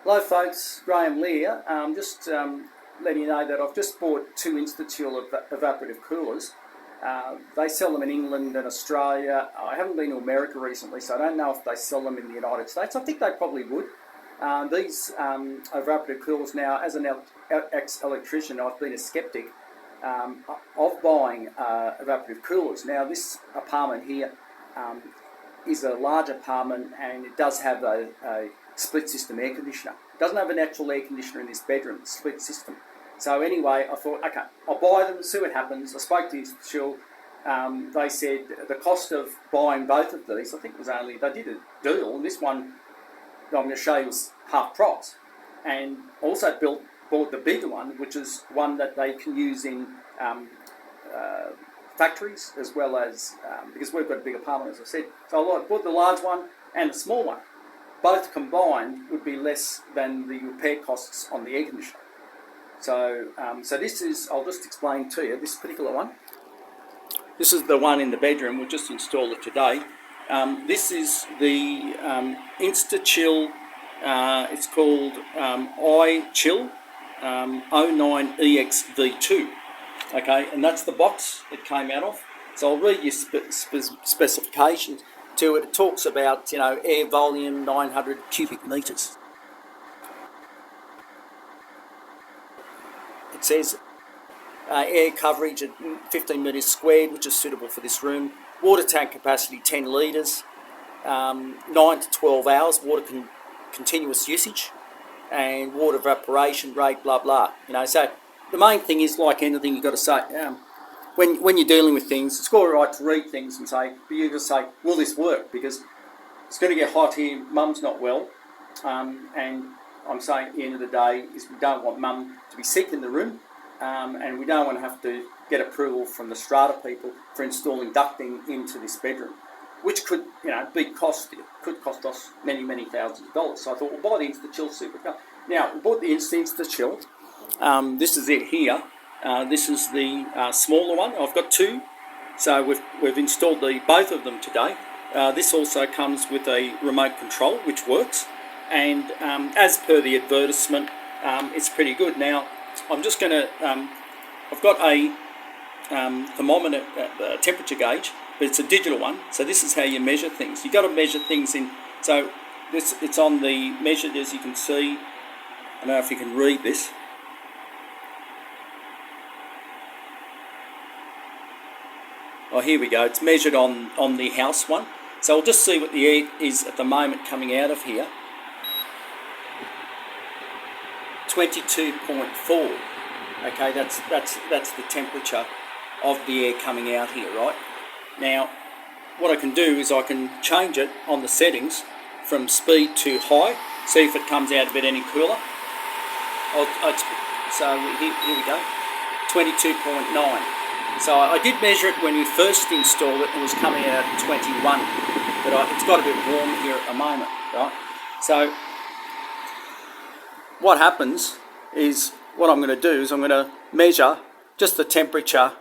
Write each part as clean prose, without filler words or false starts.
Hello folks, Graham Lear. Just letting you know that I've just bought two InstaChill evaporative coolers. They sell them in England and Australia. I haven't been to America recently, so I don't know if they sell them in the United States. I think they probably would. These evaporative coolers now, as an ex-electrician, I've been a skeptic of buying evaporative coolers. Now this apartment here is a large apartment, and it does have a split system air conditioner. It doesn't have an actual air conditioner in this bedroom, it's split system. So anyway, I thought, okay, I'll buy them, see what happens. I spoke to InstaChill. They said the cost of buying both of these, I think was only, they did a deal, and this one I'm going to show you was half price. And also bought the bigger one, which is one that they can use in factories, as well as, because we've got a big apartment, as I said. So I bought the large one and the small one. Both combined would be less than the repair costs on the air conditioner. So, this is, I'll just explain to you, this particular one. This is the one in the bedroom. We'll just install it today. This is the InstaChill, it's called iChill 09EXV2. Okay, and that's the box it came out of. So I'll read you specifications to it. It talks about, air volume 900 cubic metres. It says air coverage at 15 metres squared, which is suitable for this room. Water tank capacity 10 litres, 9 to 12 hours water continuous usage, and water evaporation rate, blah blah. So the main thing is, like anything, you've got to say, when you're dealing with things, it's all right to read things and say, but you just say, will this work? Because it's going to get hot here, mum's not well, and I'm saying at the end of the day is we don't want mum to be sick in the room, and we don't want to have to get approval from the strata people for installing ducting into this bedroom, which could, be costly. Could cost us many, many thousands of dollars. So I thought, we'll buy the InstaChill Super. Now, we bought the InstaChill. This is it here. This is the smaller one. I've got two, so we've installed both of them today. This also comes with a remote control, which works, and as per the advertisement, it's pretty good. Now, I'm just going to. I've got a thermometer, temperature gauge, but it's a digital one. So this is how you measure things. You've got to measure things in. So it's on the measured, as you can see. I don't know if you can read this. Oh, here we go. It's measured on the house one. So we'll just see what the air is at the moment coming out of here. 22.4. Okay, that's the temperature of the air coming out here, right? Now, what I can do is I can change it on the settings from speed to high. See if it comes out a bit any cooler. So here we go. 22.9. So I did measure it when we first installed it. It was coming out at 21, but it's got a bit warm here at the moment, right? So what happens is, what I'm going to do is I'm going to measure just the temperature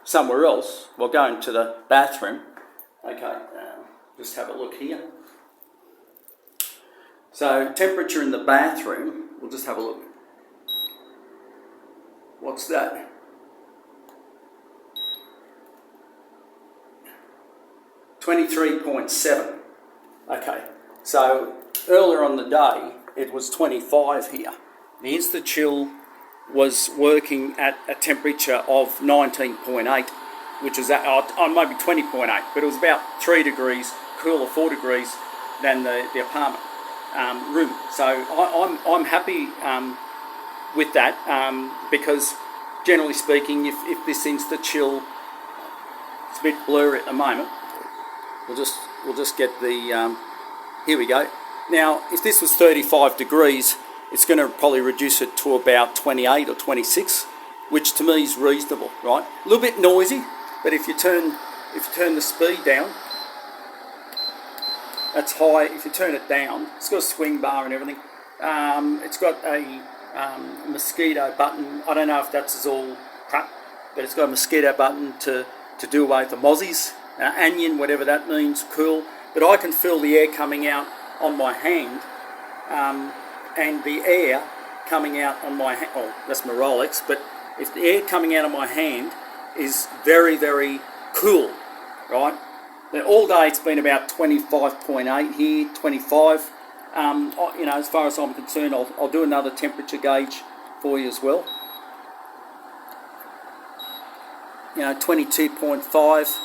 somewhere else. We'll go into the bathroom. Okay, just have a look here. So temperature in the bathroom, we'll just have a look. What's that? 23.7. Okay, so earlier on the day it was 25 here. The InstaChill was working at a temperature of 19.8, which is maybe 20.8, but it was about 3 degrees cooler, 4 degrees than the apartment room. So I'm happy with that, because generally speaking, if this InstaChill, it's a bit blurry at the moment. We'll just get the, here we go. Now, if this was 35 degrees, it's going to probably reduce it to about 28 or 26, which to me is reasonable, right? A little bit noisy, but if you turn the speed down, that's high. If you turn it down, it's got a swing bar and everything. It's got a mosquito button. I don't know if that's all crap, but it's got a mosquito button to do away with the mozzies. Onion, whatever that means, cool. But I can feel the air coming out on my hand and the air coming out on my hand, oh, that's my Rolex, but if the air coming out of my hand is very, very cool, right? Now, all day it's been about 25.8 here, 25. As far as I'm concerned, I'll do another temperature gauge for you as well. 22.5,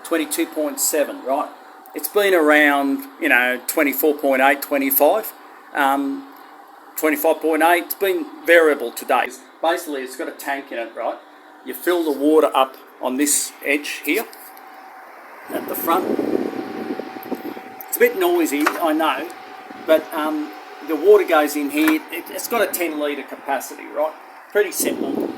22.7, right? It's been around, 24.8, 25, 25.8. It's been variable today. Basically, it's got a tank in it, right? You fill the water up on this edge here at the front. It's a bit noisy, I know, but the water goes in here. It's got a 10 litre capacity, right? Pretty simple.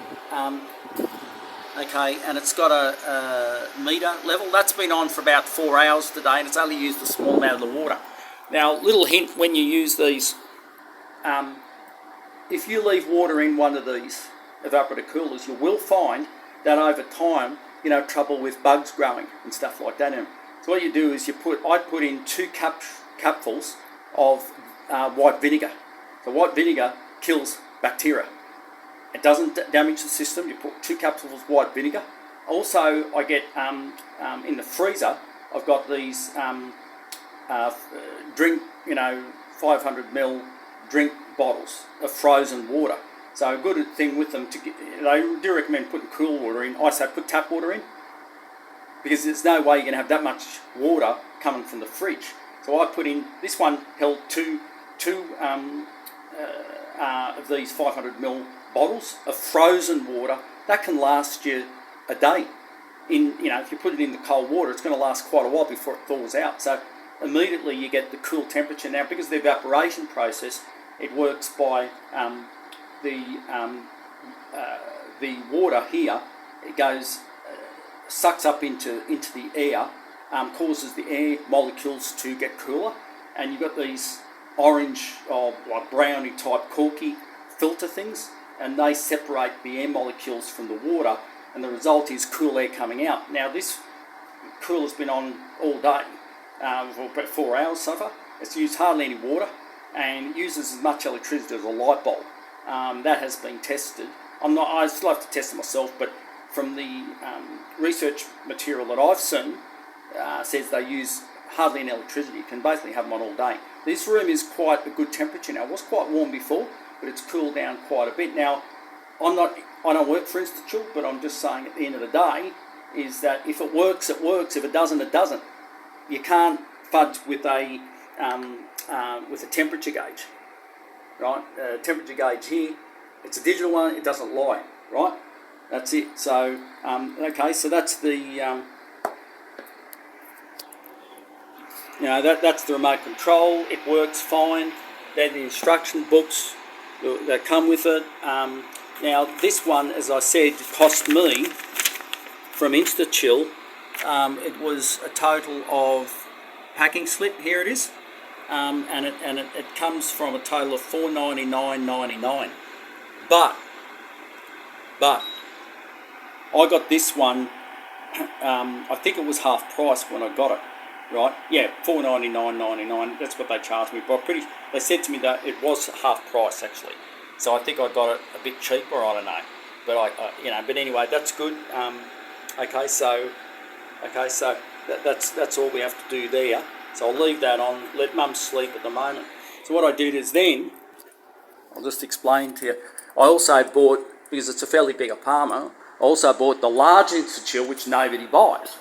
Okay, and it's got a meter level. That's been on for about 4 hours today, and it's only used a small amount of the water. Now, little hint when you use these, if you leave water in one of these evaporator coolers, you will find that over time, trouble with bugs growing and stuff like that in them. So what you do is I put in 2 cupfuls of white vinegar. So white vinegar kills bacteria. It doesn't damage the system. You put 2 cupfuls of white vinegar. Also, I get in the freezer, I've got these drink, 500ml drink bottles of frozen water. So a good thing with them, they do recommend putting cool water in. I say put tap water in, because there's no way you're going to have that much water coming from the fridge. So I put in, this one held two of these 500ml bottles of frozen water. That can last you a day. If you put it in the cold water, it's going to last quite a while before it thaws out. So immediately you get the cool temperature. Now, because of the evaporation process, it works by the water here. It goes sucks up into the air, causes the air molecules to get cooler, and you've got these orange or like brownie type corky filter things, and they separate the air molecules from the water, and the result is cool air coming out. Now this cooler's been on all day, for about 4 hours so far. It's used hardly any water and uses as much electricity as a light bulb. That has been tested. I still have to test it myself, but from the research material that I've seen, says they use hardly any electricity. You can basically have them on all day. This room is quite a good temperature now. It was quite warm before, but it's cooled down quite a bit. Now, I don't work for InstaChill, but I'm just saying at the end of the day is that if it works, it works. If it doesn't, it doesn't. You can't fudge with a temperature gauge, right? Temperature gauge here, it's a digital one. It doesn't lie, right? That's it. So, okay, so that's the, that's the remote control. It works fine. They're the instruction books that come with it. Now, this one, as I said, cost me from InstaChill. It was a total of packing slip. Here it is, and it comes from a total of $499.99. But I got this one. I think it was half price when I got it. Right? Yeah, $499.99. That's what they charged me. But they said to me that it was half price actually. So I think I got it a bit cheaper. I don't know. But But anyway, that's good. That's all we have to do there. So I'll leave that on. Let Mum sleep at the moment. So what I did is then, I'll just explain to you. I also bought, because it's a fairly big apartment, I also bought the large InstaChill, which nobody buys.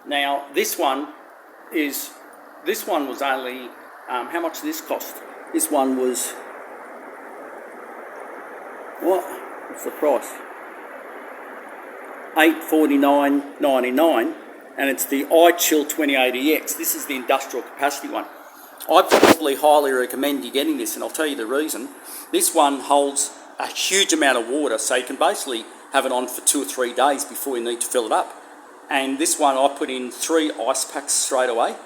Now this one was only, how much did this cost? This one was, what's the price? $849.99, and it's the iChill 2080X. This is the industrial capacity one. I probably highly recommend you getting this, and I'll tell you the reason. This one holds a huge amount of water, so you can basically have it on for 2 or 3 days before you need to fill it up. And this one I put in 3 ice packs straight away,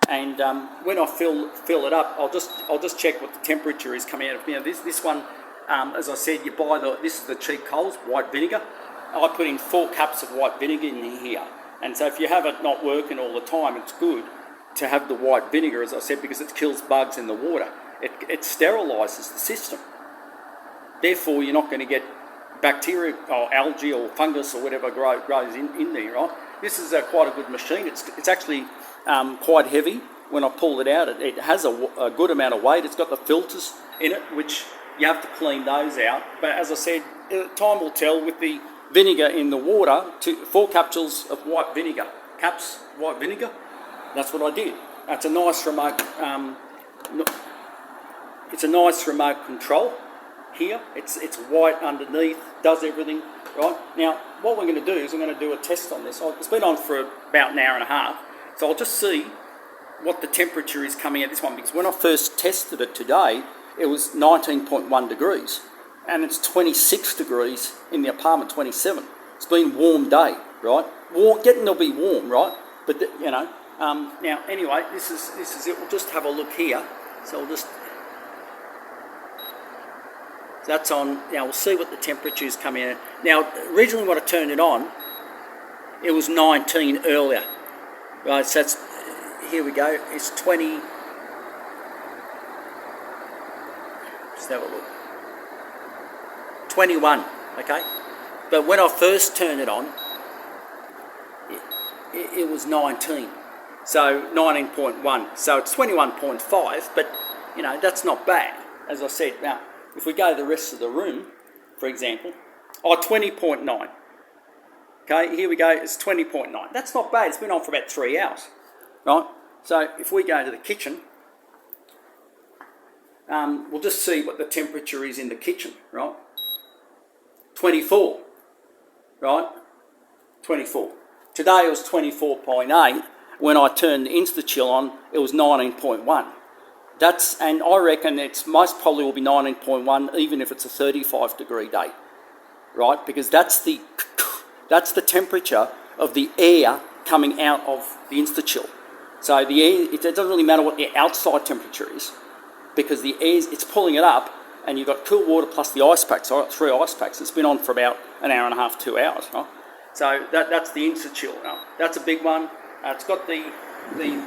and when I fill it up, I'll just check what the temperature is coming out of. This one, as I said, you buy this is the cheap Coles white vinegar. I put in 4 cups of white vinegar in here, and so if you have it not working all the time, it's good. to have the white vinegar, as I said, because it kills bugs in the water. It sterilises the system. Therefore, you're not going to get bacteria or algae or fungus or whatever grows in there, right? This is quite a good machine. It's actually quite heavy. When I pull it out, it has a good amount of weight. It's got the filters in it, which you have to clean those out. But as I said, time will tell with the vinegar in the water. 4 capsules of white vinegar. White vinegar. That's what I did. It's a nice remote. It's a nice remote control. Here, it's white underneath. Does everything right. Now, what we're going to do is I'm going to do a test on this. It's been on for about an hour and a half, so I'll just see what the temperature is coming at this one, because when I first tested it today, it was 19.1 degrees, and it's 26 degrees in the apartment, 27. It's been a warm day, right? Getting to be warm, right? But now anyway, this is it. We'll just have a look here. So we'll just. That's on. Now we'll see what the temperature is coming in. Now originally when I turned it on, it was 19 earlier, right? So that's. Here we go, it's 20, just have a look, 21, okay? But when I first turned it on, it was 19, so 19.1, so it's 21.5, but, that's not bad, as I said. Now, if we go to the rest of the room, for example, 20.9, okay, here we go, it's 20.9, that's not bad, it's been on for about 3 hours. Right, so if we go to the kitchen, we'll just see what the temperature is in the kitchen, right? 24, right? 24. Today it was 24.8. When I turned the InstaChill on, it was 19.1. And I reckon it's most probably will be 19.1, even if it's a 35 degree day, right? Because that's the temperature of the air coming out of the InstaChill. So the air, it doesn't really matter what the outside temperature is, because the air, it's pulling it up, and you've got cool water plus the ice packs. I've got 3 ice packs. It's been on for about an hour and a half, 2 hours. Right? So that's the InstaChill. That's a big one. It's got the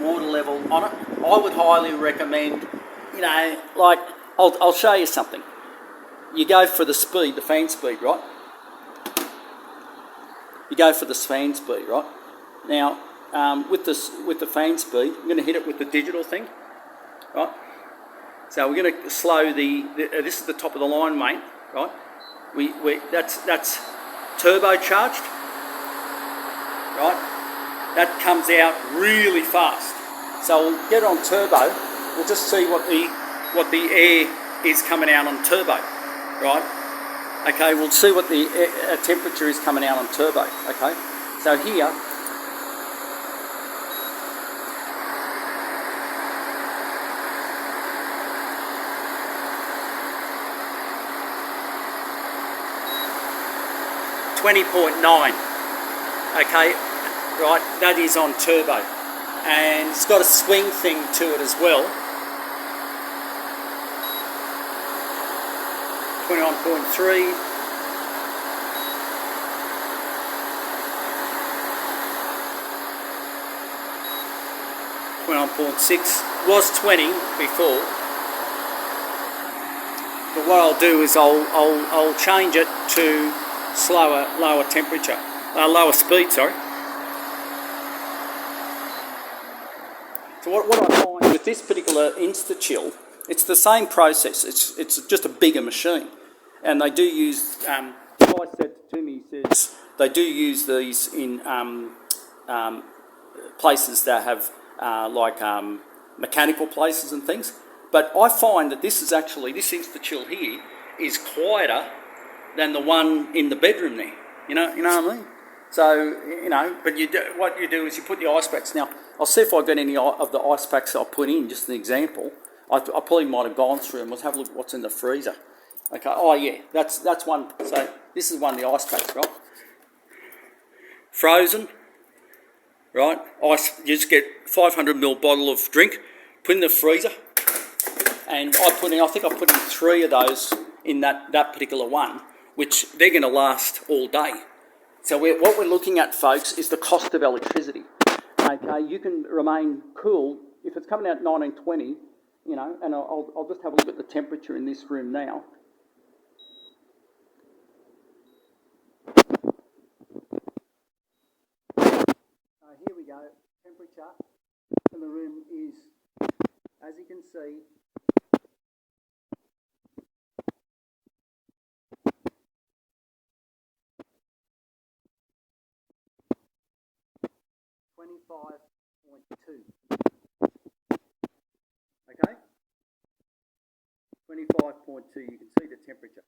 water level on it. I would highly recommend, I'll show you something. You go for the speed, the fan speed, right? You go for the fan speed, right? Now, with the fan speed, I'm going to hit it with the digital thing, right? So we're going to slow this is the top of the line, mate, right? That's turbocharged, right? That comes out really fast. So we'll get it on turbo. We'll just see what the air is coming out on turbo, right? Okay, we'll see what the temperature is coming out on turbo. Okay, so here. 20.9, okay, right, that is on turbo, and it's got a swing thing to it as well. 21.3, 21.6, was 20 before. But what I'll do is I'll change it to lower temperature, lower speed, sorry. So what I find with this particular InstaChill, it's the same process. It's just a bigger machine, and they do use. The guy said to me, he says they do use these in places that have mechanical places and things. But I find that this InstaChill here is quieter than the one in the bedroom there. You know what I mean? So, but what you do is you put the ice packs. Now, I'll see if I've got any of the ice packs I'll put in, just an example. I probably might have gone through them. Let's have a look at what's in the freezer. Okay, oh yeah, that's one. So this is one of the ice packs, right? Frozen, right? Ice, you just get 500ml bottle of drink, put in the freezer, and I think I put in 3 of those in that particular one, which they're going to last all day. So what we're looking at, folks, is the cost of electricity. okay, you can remain cool. If it's coming out 1920, you know, and I'll just have a look at the temperature in this room now. Here we go, temperature in the room is, as you can see, okay? 25.2, you can see the temperature,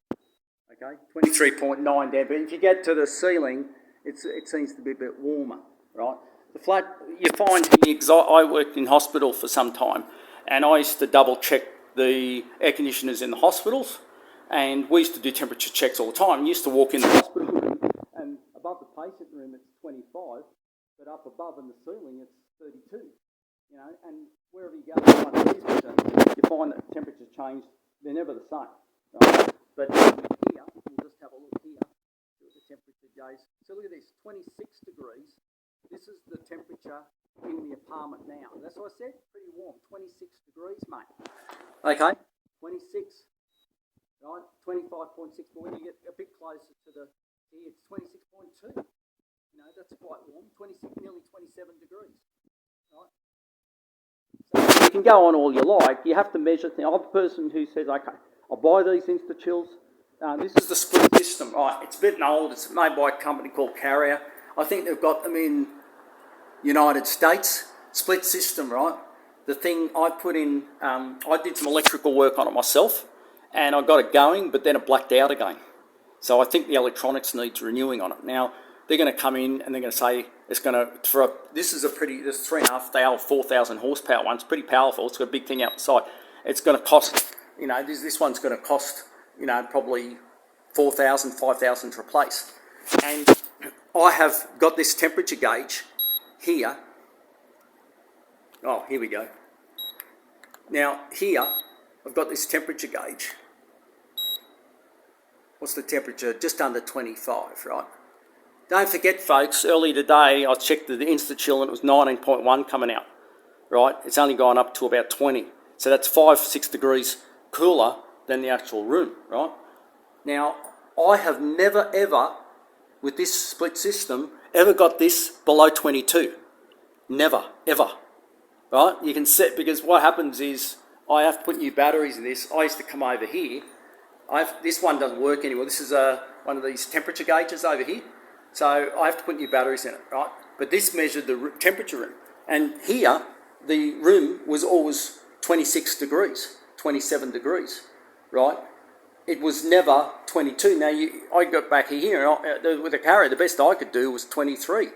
okay? 23.9 there, but if you get to the ceiling, it seems to be a bit warmer, right? The flat, you find here, because I worked in hospital for some time, and I used to double check the air conditioners in the hospitals, and we used to do temperature checks all the time. You used to walk in the hospital room, and above the patient room it's 25, but up above in the ceiling it's 32. You know, and wherever you go in one of these machines, you find that temperature change, they're never the same, right? But here, we'll just have a look here, see what the temperature goes. So look at this, 26 degrees. This is the temperature in the apartment now. That's what I said, pretty warm, 26 degrees, mate. Okay, 26, right, 25.6, but when you get a bit closer to the, here it's 26.2. You know, that's quite warm, 26, nearly 27 degrees, right? So you can go on all you like. You have to measure things. I'm a person who says, okay, I'll buy these InstaChills. This is the split system, right? It's a bit old. It's made by a company called Carrier. I think they've got them in United States. Split system, right? The thing I put in, I did some electrical work on it myself, and I got it going, but then it blacked out again. So I think the electronics needs renewing on it. Now, they're going to come in and they're going to say it's going to, this is a pretty, this 3.5, they are 4,000 horsepower one. It's pretty powerful. It's got a big thing out the side. It's going to cost, you know, this one's going to cost, you know, probably 4,000, 5,000 to replace. And I have got this temperature gauge here. Oh, here we go. Now, here, I've got this temperature gauge. What's the temperature? Just under 25, right? Don't forget, folks, earlier today I checked the InstaChill and it was 19.1 coming out, right? It's only gone up to about 20. So that's 5-6 degrees cooler than the actual room, right? Now, I have never, ever, with this split system, ever got this below 22. Never, ever, right? You can set, because what happens is I have to put new batteries in this. I used to come over here. This one doesn't work anymore. This is one of these temperature gauges over here. So I have to put new batteries in it, right? But this measured the temperature room. And here, the room was always 26 degrees, 27 degrees, right? It was never 22. Now, I got back here, and with a Carrier, the best I could do was 23.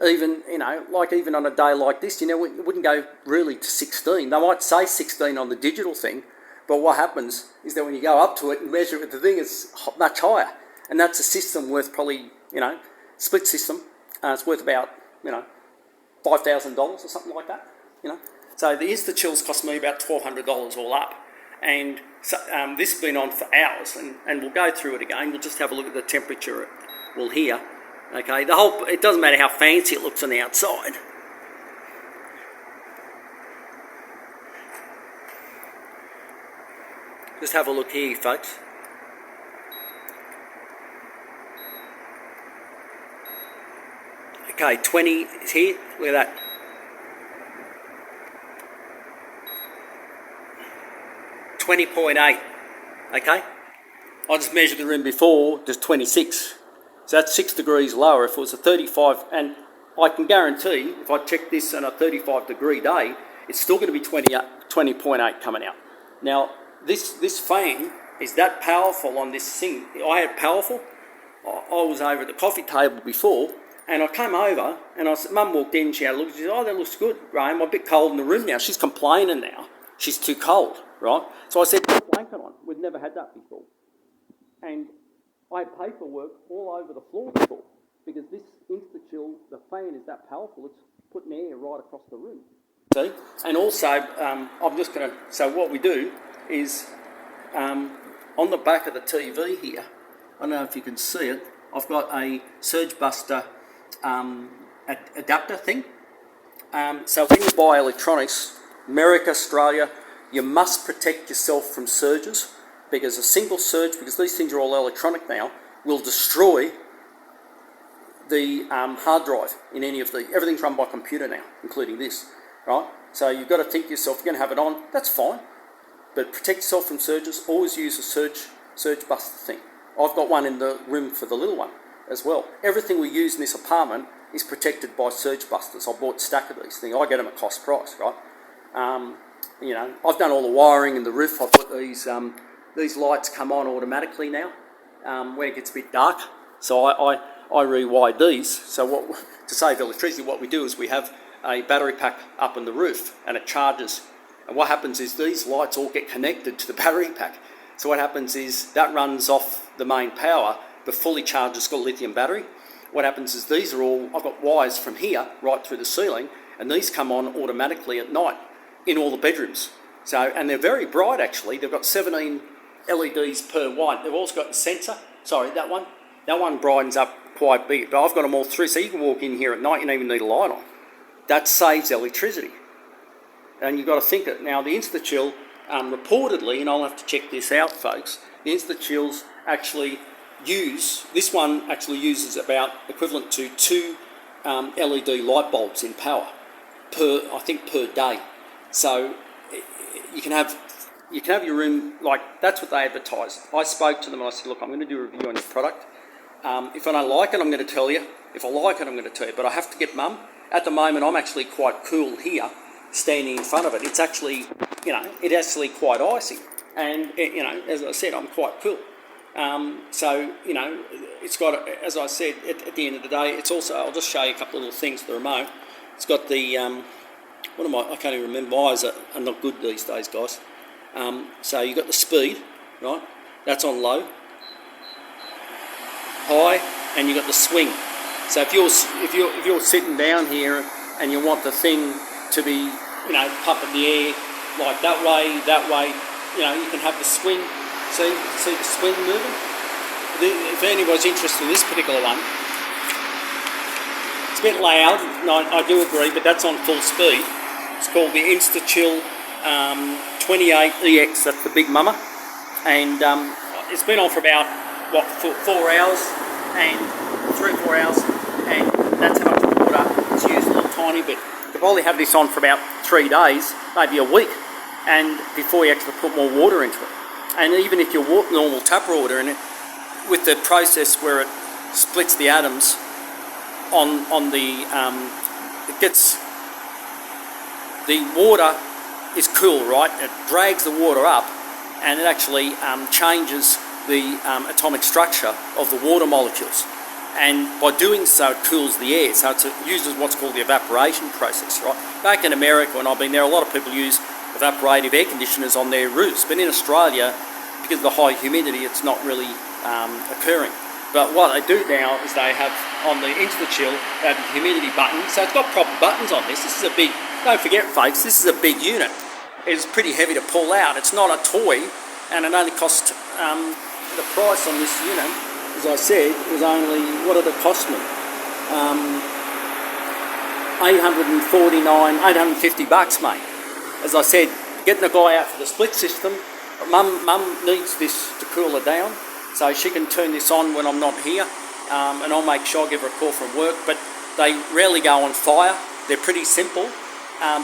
Even, you know, like even on a day like this, you know, it wouldn't go really to 16. They might say 16 on the digital thing, but what happens is that when you go up to it and measure it with the thing, it's much higher. And that's a system worth probably, you know, split system. It's worth about, you know, $5,000 or something like that, you know. So the InstaChills cost me about $1,200 all up. And so, this has been on for hours, and we'll go through it again. We'll just have a look at the temperature we'll hear. Okay, it doesn't matter how fancy it looks on the outside. Just have a look here, folks. Okay, 20 is here. Look at that. 20.8. Okay? I just measured the room before, just 26. So that's 6 degrees lower. If it was a 35, and I can guarantee, if I check this on a 35 degree day, it's still going to be 20.8 coming out. Now, this fan is that powerful on this thing. I had powerful. I was over at the coffee table before, and I came over, and I said, Mum walked in, she had a look, she said, oh, that looks good, Graham. I'm a bit cold in the room now. She's complaining now. She's too cold, right? So I said, put a blanket on. We'd never had that before. And I had paperwork all over the floor before, because this InstaChill, the fan is that powerful, it's putting air right across the room. See? And also, I'm just going to, so what we do is, on the back of the TV here, I don't know if you can see it, I've got a surge buster adapter thing, So when you buy electronics, America, Australia, you must protect yourself from surges, because a single surge, because these things are all electronic now, will destroy the hard drive in any of the... Everything's run by computer now, including this, right? So you've got to think to yourself, you're going to have it on, that's fine, but protect yourself from surges. Always use a surge buster thing. I've got one in the room for the little one as well. Everything we use in this apartment is protected by surge busters. I bought a stack of these things. I get them at cost price, right? You know, I've done all the wiring in the roof. I've got these lights come on automatically now when it gets a bit dark. So I rewired these. So to save electricity, what we do is we have a battery pack up on the roof and it charges. And what happens is these lights all get connected to the battery pack. So what happens is that runs off the main power, but fully charged. It's got a lithium battery. What happens is these are all... I've got wires from here right through the ceiling, and these come on automatically at night in all the bedrooms. So, and they're very bright actually. They've got 17 LEDs per one. They've also got a sensor. Sorry, that one brightens up quite big, but I've got them all through, so you can walk in here at night, you don't even need a light on. That saves electricity. And you've got to think it. Now, the InstaChill, reportedly, and I'll have to check this out, folks, the InstaChills actually this one actually uses about equivalent to 2 LED light bulbs in power per day. So you can have your room, like, that's what they advertise. I spoke to them and I said, look, I'm going to do a review on your product. If I don't like it, I'm going to tell you. If I like it, I'm going to tell you. But I have to get mum. At the moment, I'm actually quite cool here, standing in front of it. It's actually, it's actually quite icy. And, as I said, I'm quite cool. So, it's got, as I said, at the end of the day, it's also, I'll just show you a couple of little things, the remote. It's got the, I can't even remember, my eyes are not good these days, guys. So you've got the speed, right? That's on low. High, and you've got the swing. So if you're sitting down here and you want the thing to be, pumping the air like that way, you can have the swing. See the swing moving? If anybody's interested in this particular one, it's a bit loud, I do agree, but that's on full speed. It's called the InstaChill 28EX, that's the big mama. And it's been on for about, 4 hours, and 3 or 4 hours, and that's how much water it's used, a little tiny bit. You could probably have this on for about 3 days, maybe a week, and before you actually put more water into it. And even if you walk normal tap water in it, with the process where it splits the atoms on the, the water is cool, right? It drags the water up, and it actually changes the atomic structure of the water molecules. And by doing so, it cools the air. So it uses what's called the evaporation process, right? Back in America, when I've been there, a lot of people use evaporative air conditioners on their roofs. But in Australia, because of the high humidity, it's not really occurring. But what they do now is they have, on the InstaChill, they have a humidity button. So it's got proper buttons on this. This is a big, don't forget folks, this is a big unit. It's pretty heavy to pull out. It's not a toy, and it only cost, the price on this unit, as I said, was only, what did it cost me? $850, mate. As I said, getting a guy out for the split system, Mum needs this to cool her down, so she can turn this on when I'm not here, and I'll make sure I give her a call from work. But they rarely go on fire. They're pretty simple,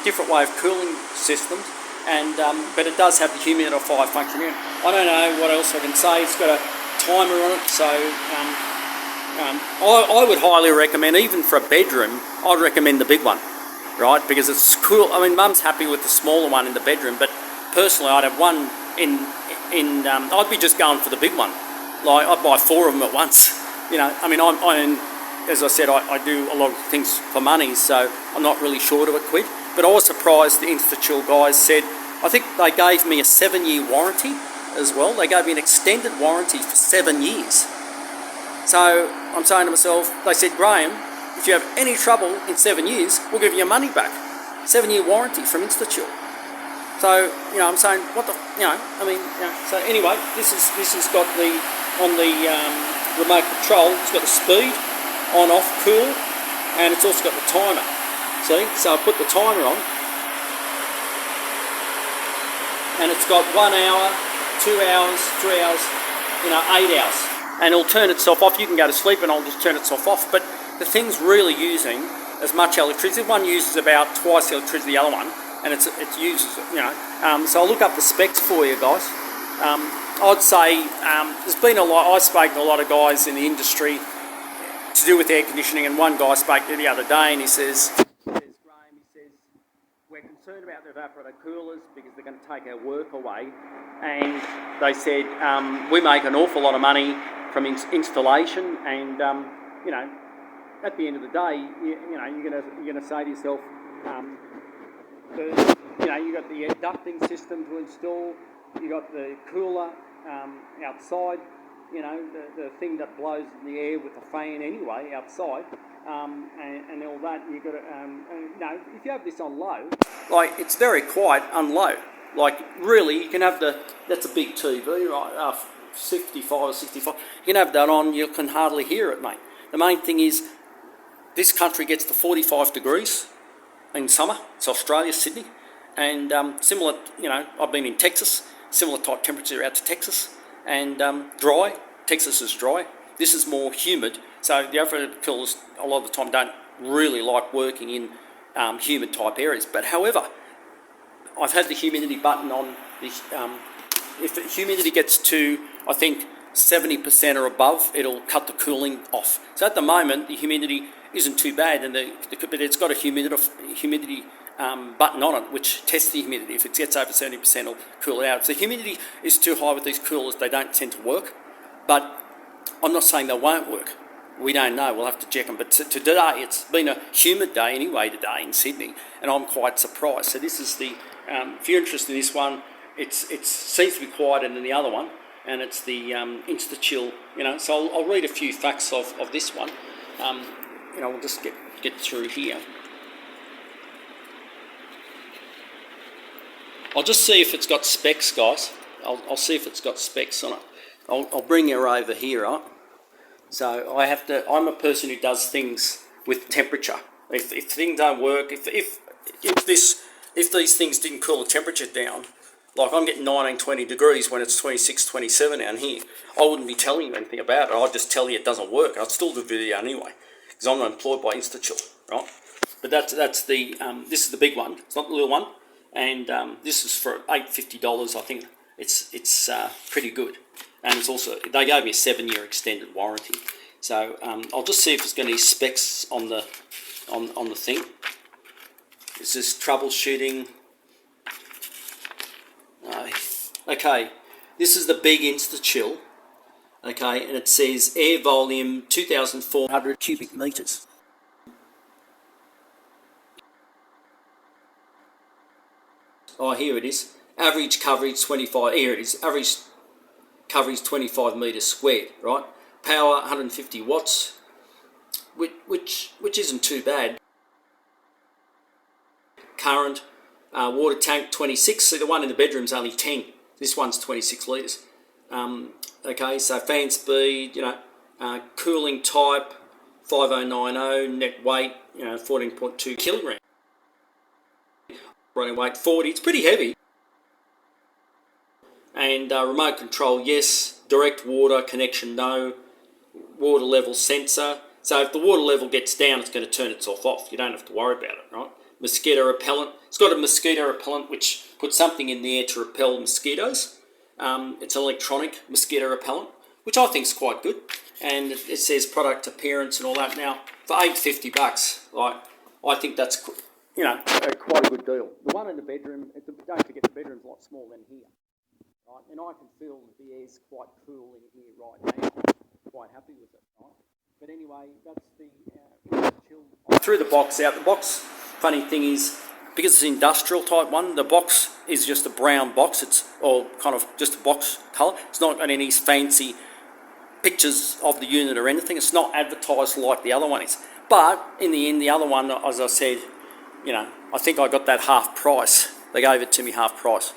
different way of cooling systems, and but it does have the humidifier function in it. I don't know what else I can say. It's got a timer on it, so I would highly recommend, even for a bedroom, I'd recommend the big one, right? Because it's cool. I mean, Mum's happy with the smaller one in the bedroom, but personally, I'd have one I'd be just going for the big one. Like, I'd buy 4 of them at once. I mean, as I said, I do a lot of things for money, so I'm not really short of a quid. But I was surprised the InstaChill guys said, I think they gave me a 7-year warranty as well. They gave me an extended warranty for 7 years. So I'm saying to myself, they said, Graham, if you have any trouble in 7 years, we'll give you your money back. 7-year warranty from InstaChill. So, I'm saying, so anyway, this has got on the remote control, it's got the speed, on, off, cool, and it's also got the timer. See, so I put the timer on, and it's got 1 hour, 2 hours, 3 hours, 8 hours, and it'll turn itself off. You can go to sleep and I'll just turn itself off. But the thing's really using as much electricity. One uses about twice the electricity the other one, and it uses, so I'll look up the specs for you guys. I'd say there's been a lot. I spoke to a lot of guys in the industry to do with air conditioning, and one guy spoke to the other day, and he says, Graham, we're concerned about the evaporator coolers because they're going to take our work away, and they said we make an awful lot of money from installation, and at the end of the day, you're gonna say to yourself, you got the ducting system to install, you got the cooler outside, the thing that blows the air with the fan anyway outside, and all that. You got to, if you have this on low, like it's very quiet on low. Like really, you can have that's a big TV, right? 55 or 65. You can have that on. You can hardly hear it, mate. The main thing is, this country gets to 45 degrees in summer. It's Australia, Sydney, and similar. I've been in Texas. Similar type temperature out to Texas, and dry. Texas is dry. This is more humid, so the evaporator coolers a lot of the time don't really like working in humid type areas. But however, I've had the humidity button on. If the humidity gets to, I think, 70% or above, it'll cut the cooling off. So at the moment, the humidity isn't too bad, but it's got a humidity button on it, which tests the humidity. If it gets over 70%, it'll cool it out. If the humidity is too high with these coolers, they don't tend to work. But I'm not saying they won't work. We don't know. We'll have to check them. But today, it's been a humid day anyway today in Sydney, and I'm quite surprised. So this is the, if you're interested in this one, it seems to be quieter than the other one, and it's the InstaChill. So I'll read a few facts of this one. We'll just get through here. I'll just see if it's got specs, guys. I'll see if it's got specs on it. I'll bring you over here, right? So I'm a person who does things with temperature. If things don't work, if these things didn't cool the temperature down, like I'm getting 19, 20 degrees when it's 26, 27 down here, I wouldn't be telling you anything about it. I'd just tell you it doesn't work. I'd still do video anyway, because I'm not employed by InstaChill, right? But that's the this is the big one. It's not the little one. And this is for $850. I think it's pretty good, and it's also, they gave me a 7-year extended warranty. So I'll just see if there's got any specs on the thing. This is troubleshooting. Okay, this is the big InstaChill. Okay, and it says air volume 2,400 cubic meters. Oh, here it is. Average coverage 25. Here it is. Average coverage 25 meters squared. Right. Power 150 watts, which isn't too bad. Current, water tank 26. So the one in the bedroom's only 10. This one's 26 litres. Okay, so fan speed. Cooling type 5090. Net weight 14.2 kilograms. Running weight 40, it's pretty heavy. And remote control, yes. Direct water connection, no. Water level sensor. So if the water level gets down, it's going to turn itself off. You don't have to worry about it, right? Mosquito repellent. It's got a mosquito repellent which puts something in the air to repel mosquitoes. It's an electronic mosquito repellent, which I think is quite good. And it says product appearance and all that. Now, for $850, like, I think that's quite a good deal. The one in the bedroom, don't forget the bedroom's a lot smaller than here, right? And I can feel the air's quite cool in here right now. Quite happy with it, right? But anyway, that's the chill. I threw the box out. The box, funny thing is, because it's an industrial type one, the box is just a brown box. It's all kind of just a box colour. It's not got any fancy pictures of the unit or anything. It's not advertised like the other one is. But in the end, the other one, as I said, I think I got that half price. They gave it to me half price,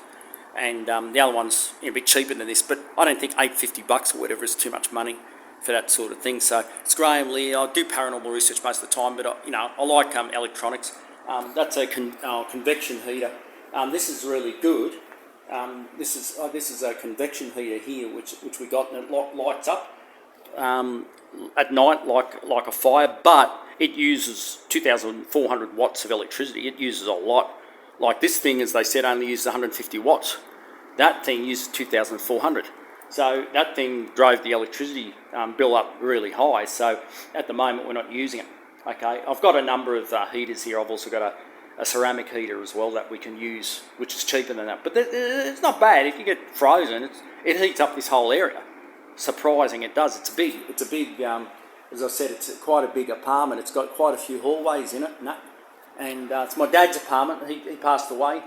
and the other one's a bit cheaper than this. But I don't think $850 or whatever is too much money for that sort of thing. So it's Graham Lee. I do paranormal research most of the time, but I like electronics. That's a convection heater. This is really good. This is a convection heater here, which we got, and it lights up at night like a fire, but it uses 2,400 watts of electricity. It uses a lot. Like this thing, as they said, only uses 150 watts. That thing uses 2,400. So that thing drove the electricity bill up really high. So at the moment we're not using it. Okay, I've got a number of heaters here. I've also got a ceramic heater as well that we can use, which is cheaper than that. But it's not bad. If you get frozen, it heats up this whole area. Surprising, it does. It's a big. As I said, it's quite a big apartment. It's got quite a few hallways in it, and it's my dad's apartment. He passed away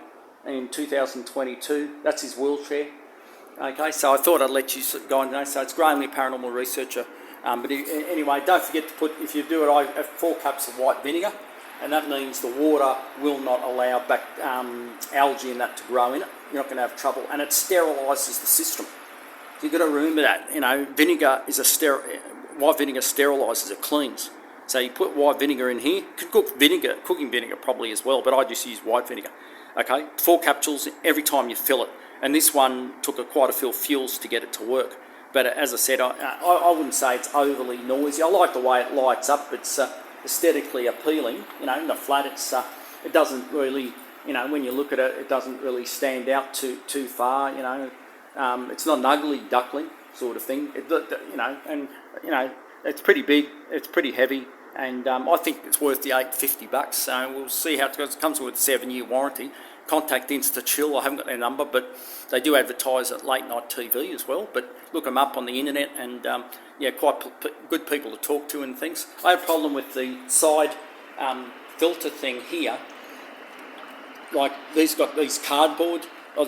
in 2022. That's his wheelchair. Okay, so I thought I'd let you guys know. So it's Graham, the paranormal researcher. But anyway, don't forget to put, if you do it, I have 4 cups of white vinegar, and that means the water will not allow algae in that to grow in it. You're not going to have trouble, and it sterilises the system. So you've got to remember that. Vinegar is white vinegar sterilises, it cleans. So you put white vinegar in here. You could cook cooking vinegar probably as well, but I just use white vinegar. Okay, 4 capsules every time you fill it. And this one took quite a few fuels to get it to work. But as I said, I wouldn't say it's overly noisy. I like the way it lights up. It's aesthetically appealing. In the flat, it doesn't really, when you look at it, it doesn't really stand out too far. It's not an ugly duckling sort of thing. It's pretty big. It's pretty heavy, and I think it's worth the $850. So we'll see how it goes. It comes with a 7-year warranty. Contact InstaChill. I haven't got their number, but they do advertise at late night TV as well. But look them up on the internet, and quite good people to talk to and things. I have a problem with the side filter thing here. Like these got these cardboard, or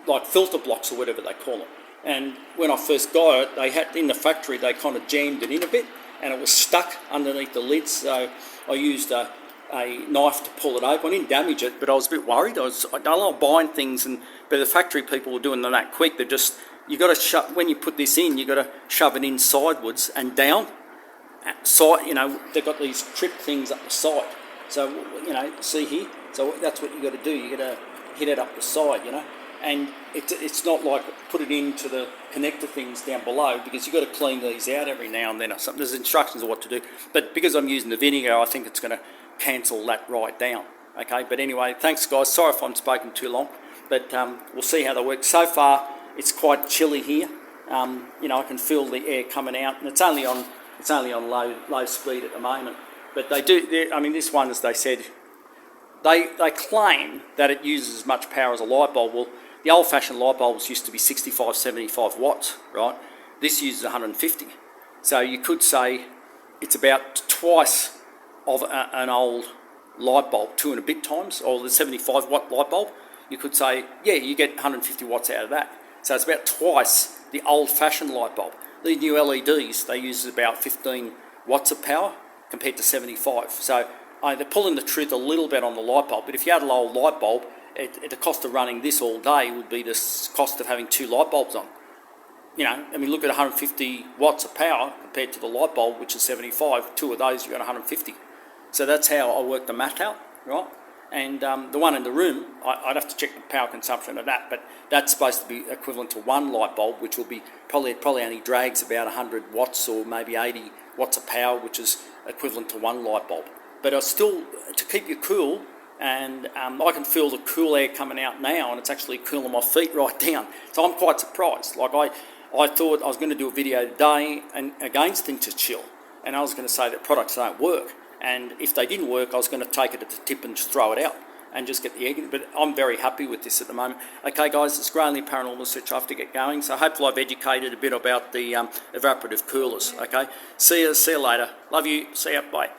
like filter blocks or whatever they call them. And when I first got it, they had in the factory they kind of jammed it in a bit, and it was stuck underneath the lid. So I used a knife to pull it open. I didn't damage it, but I was a bit worried. I don't like buying things, but the factory people were doing them that quick. You got to shove, when you put this in, you got to shove it in sideways and down. They've got these trip things up the side. So see here. So that's what you got to do. You got to hit it up the side. And it's not like put it into the connector things down below, because you've got to clean these out every now and then or something. There's instructions of what to do. But because I'm using the vinegar, I think it's going to cancel that right down. Okay, but anyway, thanks guys. Sorry if I'm speaking too long, but we'll see how they work. So far, it's quite chilly here. I can feel the air coming out, and it's only on low speed at the moment. But this one, as they said, they claim that it uses as much power as a light bulb. Well, the old-fashioned light bulbs used to be 65, 75 watts, right? This uses 150. So you could say it's about twice of an old light bulb, 2 and a bit times, or the 75 watt light bulb. You could say, you get 150 watts out of that. So it's about twice the old-fashioned light bulb. The new LEDs, they use about 15 watts of power compared to 75. So they're pulling the truth a little bit on the light bulb, but if you had an old light bulb, the cost of running this all day would be the cost of having 2 light bulbs on. Look at 150 watts of power compared to the light bulb, which is 75. 2 of those, you've got 150. So that's how I work the math out, right? And the one in the room, I'd have to check the power consumption of that, but that's supposed to be equivalent to 1 light bulb, which will be probably only drags about 100 watts or maybe 80 watts of power, which is equivalent to 1 light bulb. But to keep you cool, and I can feel the cool air coming out now, and it's actually cooling my feet right down. So I'm quite surprised. Like I thought I was going to do a video today against InstaChill, and I was going to say that products don't work. And if they didn't work, I was going to take it at the tip and just throw it out and just get the egg. But I'm very happy with this at the moment. Okay, guys, it's Graham, the paranormal researcher. I have to get going. So hopefully I've educated a bit about the evaporative coolers. Okay, see you later. Love you. See you. Bye.